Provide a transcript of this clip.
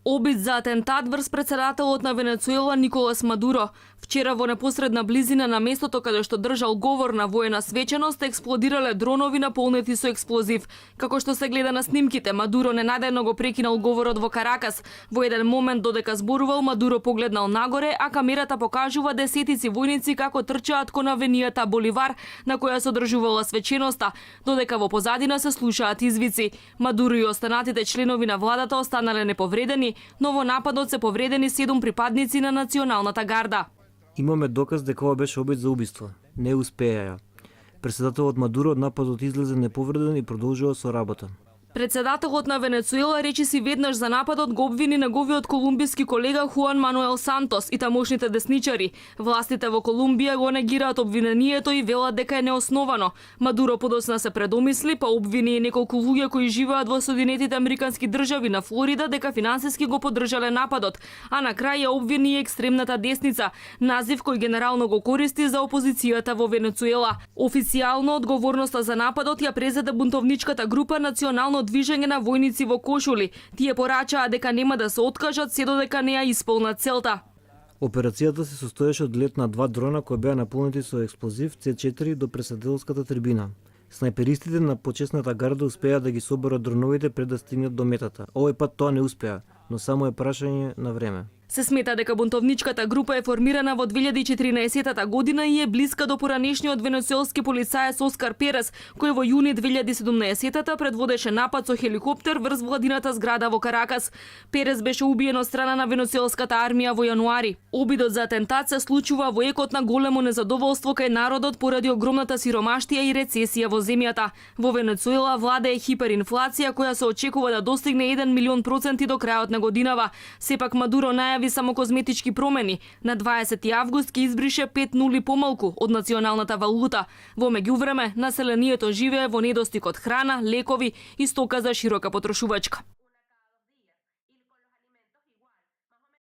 Обид за атентат врз председателот на Венецуела Николас Мадуро. Вчера во непосредна близина на местото каде што држал говор на воена свеченост експлодирале дронови наполнети со експлозив. Како што се гледа на снимките, Мадуро ненадејно го прекинал говорот во Каракас. Во еден момент додека зборувал, Мадуро погледнал нагоре, а камерата покажува десетици војници како трчаат кон авенијата Боливар на која се одржувала свеченоста, додека во позадина се слушаат извици. Мадуро и останатите членови на владата останале неповредени, но во нападот се повредени 7 припадници на националната гарда. Имаме доказ дека ова беше обид за убиство. Не успеа. Председателот Мадуро од нападот излезе неповреден и продолжува со работа. Председателот на Венецуела речиси веднаш за нападот го обвини неговиот колумбиски колега Хуан Мануел Сантос и тамошните десничари. Властите во Колумбија го негираат обвинението и велат дека е неосновано. Мадуро подоцна се предомисли, па обвини и неколку луѓе кои живеат во Соединетите Американски држави на Флорида дека финансиски го поддржале нападот, а на крај ја обвини и екстремната десница, назив кој генерално го користи за опозицијата во Венецуела. Официјално одговорноста за нападот ја презеде бунтовничката група Национално движење на војници во кошули. Тие порачаа дека нема да се откажат се додека не ја исполнат целта. Операцијата се состоеше од лет на 2 дрона кои беа наполнети со експлозив С4 до председателската трибина. Снајперистите на почесната гарда успеа да ги соберат дроновите пред да стигнат до метата. Овој пат тоа не успеа, но само е прашање на време. Се смета дека бунтовничката група е формирана во 2014 година и е блиска до поранешниот венецуелски полицаец Оскар Перес, кој во јуни 2017 предводеше напад со хеликоптер врз владината зграда во Каракас. Перес беше убиен од страна на венецуелската армија во јануари. Обидот за атентат се случува во екот на големо незадоволство кај народот поради огромната сиромаштија и рецесија во земјата. Во Венецуела владее хиперинфлација која се очекува да достигне 1 милион проценти до крајот на годинава. Сепак Мадуро најави само козметички промени. На 20 август ќе избрише 5 нули помалку од националната валута. Во меѓувреме, населението живее во недостиг од храна, лекови и стока за широка потрошувачка.